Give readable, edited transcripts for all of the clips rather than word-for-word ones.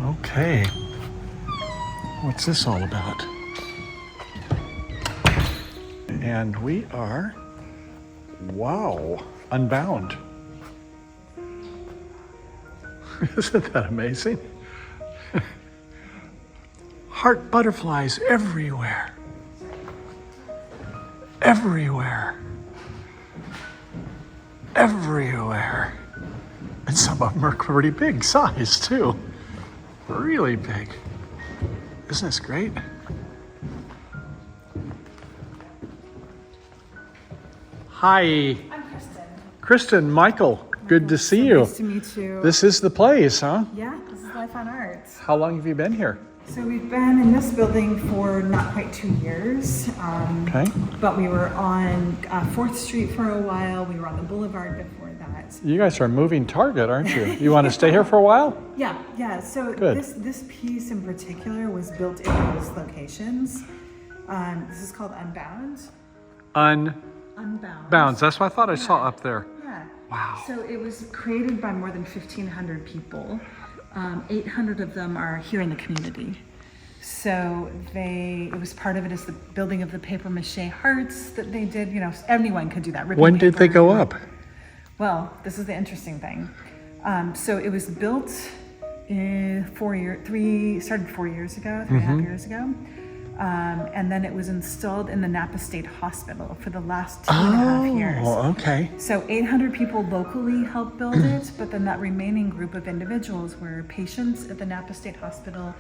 Okay. What's this all about? And we are, wow, unbound. Isn't that amazing? Heart butterflies everywhere. Everywhere. Everywhere. And some of them are pretty big size too. Really big. Isn't this great? Hi. I'm Kristen. Kristen, Michael, good to see you. Nice to meet you. This is the place, huh? Yeah, this is Life on Art. How long have you been here? So we've been in this building for not quite 2 years. Okay. But we were on 4th Street for a while. We were on the Boulevard before that. You guys are a moving target, aren't you? You want to stay here for a while? Yeah. So Good. this piece in particular was built in those locations. This is called Unbound. Unbound. Bounds. That's what I thought I saw up there. Yeah. Wow. So it was created by more than 1,500 people. 800 of them are here in the community. So it was part of it is the building of the paper mache hearts that they did. You know, anyone could do that. Ripping When did they paper. go up? Well, this is the interesting thing. So it was built started 4 years ago, 3.5 years ago. And then it was installed in the Napa State Hospital for the last 2.5 years. Oh, okay. So 800 people locally helped build it, but then that remaining group of individuals were patients at the Napa State Hospital,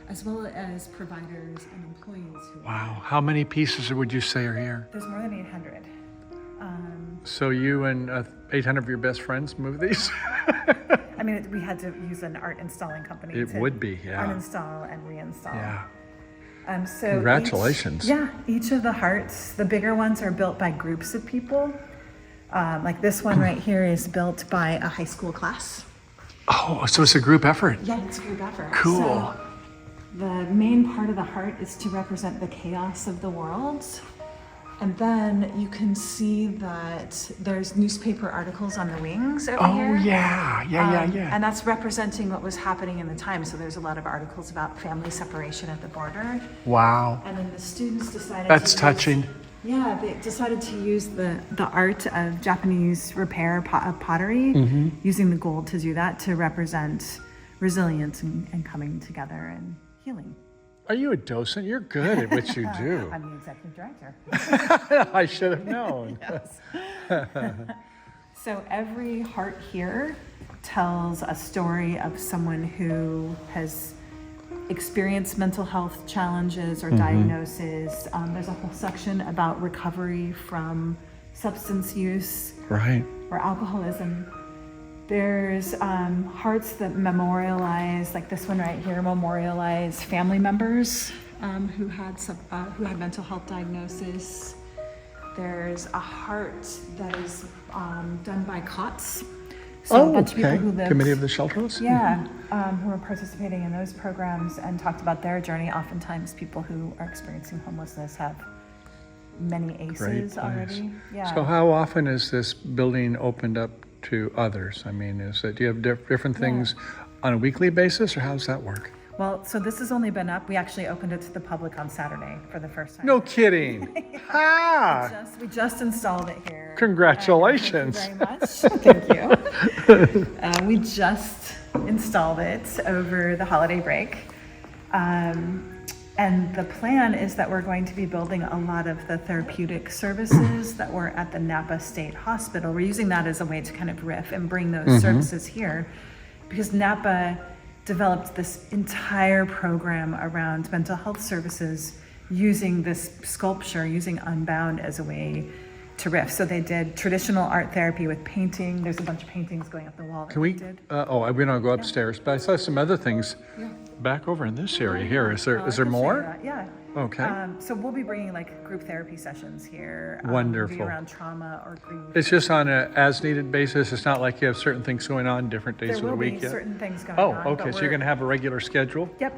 as well as providers and employees. Wow. How many pieces would you say are here? There's more than 800. So you and 800 of your best friends moved these? I mean, we had to use an art installing company It to would be, yeah. uninstall and reinstall. Yeah. So Congratulations. each of the hearts, the bigger ones are built by groups of people. Like this one right here is built by a high school class. Oh, so it's a group effort. Yeah, it's a group effort. Cool. So the main part of the heart is to represent the chaos of the world. And then you can see that there's newspaper articles on the wings over here. Oh, yeah. And that's representing what was happening in the time. So there's a lot of articles about family separation at the border. Wow. And then the students decided That's touching. Yeah, they decided to use the art of Japanese repair pottery, using the gold to do that, to represent resilience and coming together and healing. Are you a docent? You're good at what you do. I'm the executive director. I should have known. Yes. So every heart here tells a story of someone who has experienced mental health challenges or diagnoses. There's a whole section about recovery from substance use Right. or alcoholism. There's hearts that memorialize, like this one right here, memorialize family members who had mental health diagnosis. There's a heart that is done by COTS. So a bunch of people who lived, Committee of the Shelterless? yeah, who are participating in those programs and talked about their journey. Oftentimes people who are experiencing homelessness have many ACEs Great already. Yeah. So how often is this building opened up to others? I mean, do you have different things on a weekly basis, or how does that work? Well, so this has only been up. We actually opened it to the public on Saturday for the first time. No kidding. Ha! We just installed it here. Congratulations. Thank you very much. Thank you. We just installed it over the holiday break. And the plan is that we're going to be building a lot of the therapeutic services that were at the Napa State Hospital. We're using that as a way to kind of riff and bring those services here, because Napa developed this entire program around mental health services using this sculpture, using Unbound as a way to riff. So they did traditional art therapy with painting. There's a bunch of paintings going up the wall that Can we, did. we don't go upstairs, but I saw some other things back over in this area here. Is there I can show you more? that, yeah. Okay. So we'll be bringing like group therapy sessions here. Wonderful. Maybe around trauma or grief. It's just on a as-needed basis. It's not like you have certain things going on different days There of the will week be yet? certain things going Oh, on. okay. but So you're going to have a regular schedule? Yep,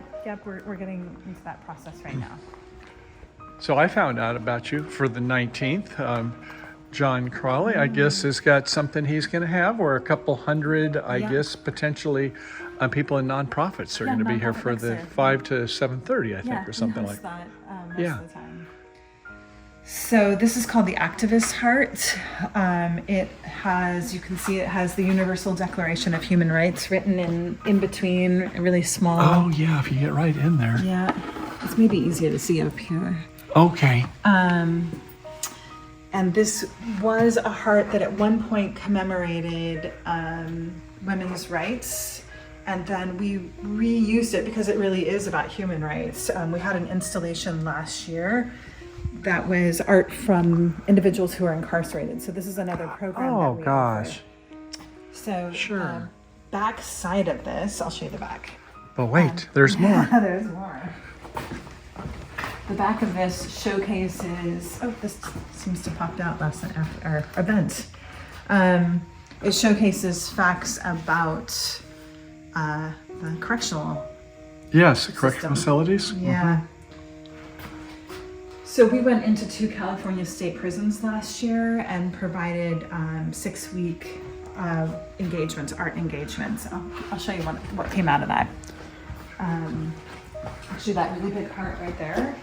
we're getting into that process right now. So I found out about you for the 19th. John Crawley, I guess, has got something he's going to have, or a couple hundred, I guess, potentially people in nonprofits are Yeah, going to be here nonprofit for next the year. 5 to 7:30, I think, Yeah, or something he like hosts that. that most Yeah. of the time. So this is called the Activist Heart. It has, you can see it has the Universal Declaration of Human Rights written in between, really small. Oh, yeah, if you get right in there. Yeah, it's maybe easier to see up here. Okay. And this was a heart that at one point commemorated women's rights. And then we reused it because it really is about human rights. We had an installation last year that was art from individuals who are incarcerated. So this is another program that Oh, we gosh. offer. So Sure. back side of this, I'll show you the back. But wait, there's more. There's more. The back of this showcases, oh, this seems to have popped out last night after our event. It showcases facts about the correctional. Yes, correctional System. facilities. Yeah. So we went into 2 California state prisons last year and provided 6-week engagements, art engagements. I'll show you what came out of that. Actually, that really big heart right there.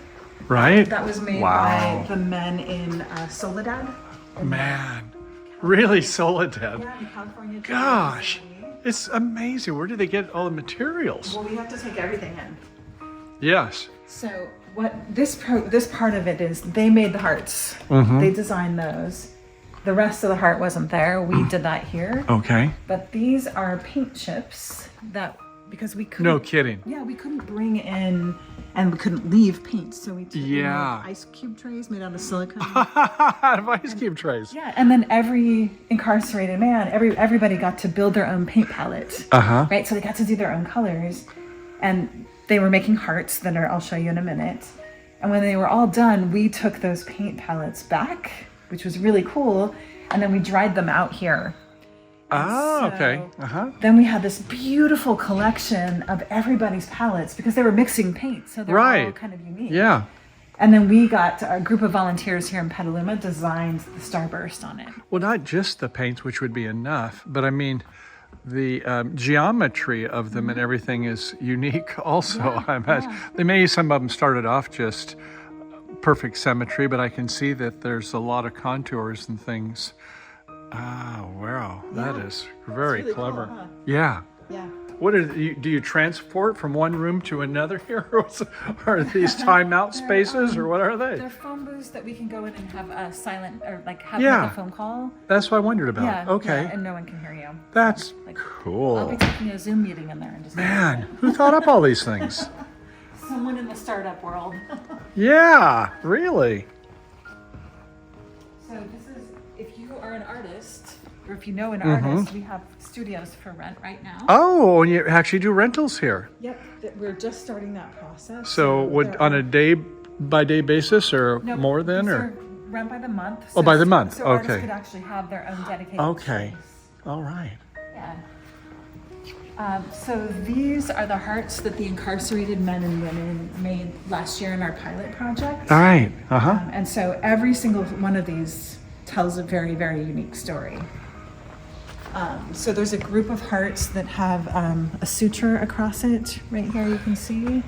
Right? That was made Wow. by the men in Soledad. Man, really Soledad. Yeah, in California. Gosh, it's amazing. Where do they get all the materials? Well, we have to take everything in. Yes. So what this part of it is, they made the hearts. Mm-hmm. They designed those. The rest of the heart wasn't there. We did that here. Okay. But these are paint chips that, because we couldn't. No kidding. Yeah, we couldn't bring in, and we couldn't leave paint. So we took Yeah. ice cube trays made out of silicone. Out of ice cube trays. Yeah, and then every incarcerated man, everybody got to build their own paint palette. Uh-huh. Right, so they got to do their own colors, and they were making hearts that I'll show you in a minute. And when they were all done, we took those paint palettes back, which was really cool, and then we dried them out here. Oh, So okay. Uh-huh. Then we had this beautiful collection of everybody's palettes because they were mixing paint, so they're all Right. kind of unique. Yeah. And then we got a group of volunteers here in Petaluma designed the Starburst on it. Well, not just the paints, which would be enough, but I mean, the geometry of them and everything is unique also. Yeah, I imagine. yeah. They may, some of them started off just perfect symmetry, but I can see that there's a lot of contours and things. Ah, wow. That Yeah. is very really cool, clever. huh? Yeah. Yeah. What are do you transport from one room to another here? Are these timeout spaces or what are they? They're phone booths that we can go in and have a silent, or like have Yeah. like a phone call. That's what I wondered about. Yeah. Okay. yeah, and no one can hear you. That's Like, cool. I'll be taking a Zoom meeting in there and just. Man, who thought up all these things? Someone in the startup world. Yeah, really. So this is, if you are an artist, or if you know an Mm-hmm. artist, we have studios for rent right now. Oh, and you actually do rentals here. Yep, we're just starting that process. So would there on are- a day by day basis or No, more than these or? are rent by the month. Oh, by the month, So artists okay. could actually have their own dedicated Okay. space. All right. Yeah. So these are the hearts that the incarcerated men and women made last year in our pilot project. All right. Uh-huh. And so every single one of these tells a very, very unique story. So there's a group of hearts that have a suture across it. Right here you can see.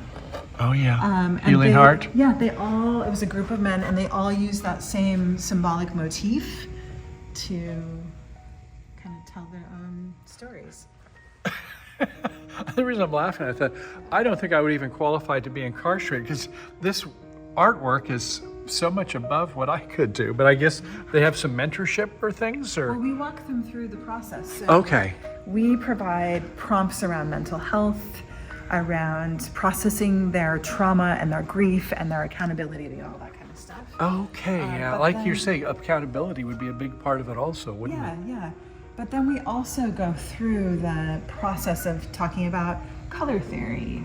Oh yeah. And Healing they- heart. Yeah, it was a group of men and they all use that same symbolic motif to kind of tell their own stories. The reason I'm laughing at that, I don't think I would even qualify to be incarcerated because this artwork is so much above what I could do. But I guess they have some mentorship or things Well, or? we walk them through the process. So Okay. we provide prompts around mental health, around processing their trauma and their grief and their accountability to all that kind of stuff. Okay, yeah. but Like then- you're saying, accountability would be a big part of it also, wouldn't Yeah, it? yeah. But then we also go through the process of talking about color theory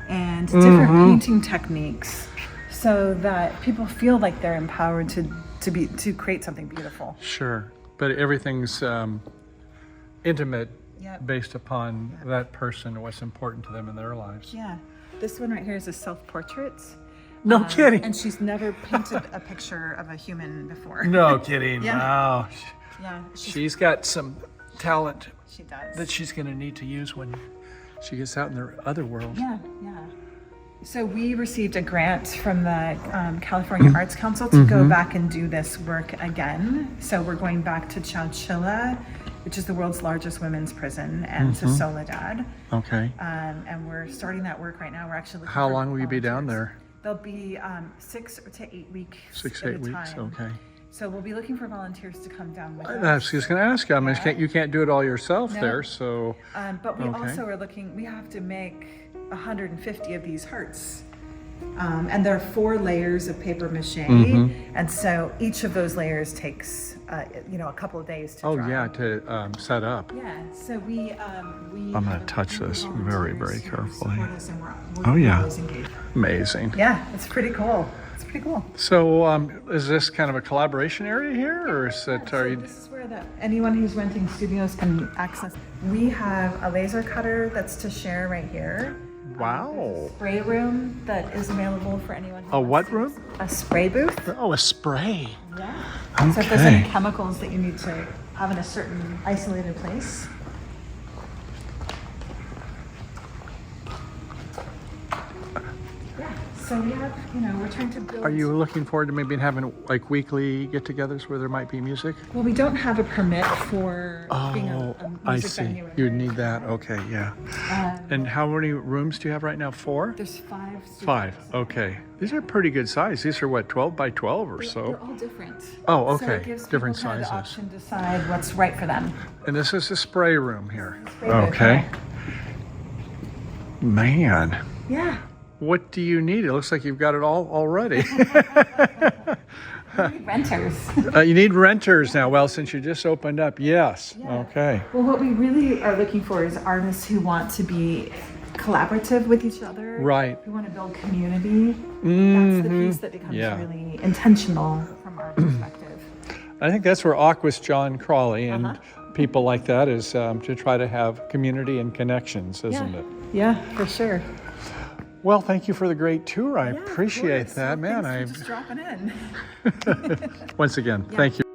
and different painting techniques so that people feel like they're empowered to create something beautiful. Sure. But everything's intimate Yep. based upon that person and what's important to them in their lives. Yeah. This one right here is a self-portrait. No kidding. And she's never painted a picture of a human before. No kidding. Yeah. Wow. Yeah, She's got some talent she does. that she's going to need to use when she gets out in the other world. Yeah, yeah. So we received a grant from the California Arts Council to go back and do this work again. So we're going back to Chowchilla, which is the world's largest women's prison, and to Soledad. Okay. And we're starting that work right now. We're actually looking How for long will you be down volunteers. there? They'll be 6 to 8 weeks. 6 at to 8 a weeks. time. Okay. So we'll be looking for volunteers to come down with us. I was just going to ask you. I mean, Yeah. you can't do it all yourself No. there, so. But we Okay. also are looking. We have to make 150 of these hearts. And there are 4 layers of paper mache, and so each of those layers takes, a couple of days to Oh dry. yeah, to set up. Yeah. So we. I'm gonna touch this very, very carefully. Oh, Oh yeah. Amazing. Yeah, it's pretty cool. It's pretty cool. So, is this kind of a collaboration area here, or is it? So Are you? this is where anyone who's renting studios can access. We have a laser cutter that's to share right here. Wow. There's a spray room that is available for anyone. Who A wants what to use room? A spray booth. Oh, a spray. Yeah. So if there's any Okay. chemicals that you need to have in a certain isolated place. Yeah. So we have, we're trying to build. Are you looking forward to maybe having like weekly get-togethers where there might be music? Well, we don't have a permit for being a Oh, music I see. venue. You'd need that. Okay, yeah. And how many rooms do you have right now? 4? There's 5 studios. 5. Okay. These are pretty good size. These are what, 12 by 12 or They're so? all different. Oh, So okay. it gives Different people kind of the sizes. option to decide what's right for them. And this is the spray room here. Spray booth, Okay. Man, Yeah. what do you need? It looks like you've got it all already. We need renters. You need renters now. Well, since you just opened up, yes. Yeah. Okay. Well, what we really are looking for is artists who want to be collaborative with each other. Right. Who want to build community. That's the piece that becomes Yeah. really intentional from our perspective. I think that's where Aquas John Crawley and people like that is to try to have community and connections, isn't it? Yeah, for sure. Well, thank you for the great tour. I Yeah, of appreciate course. that, Well, man. thanks for just dropping in. Once again, thank you.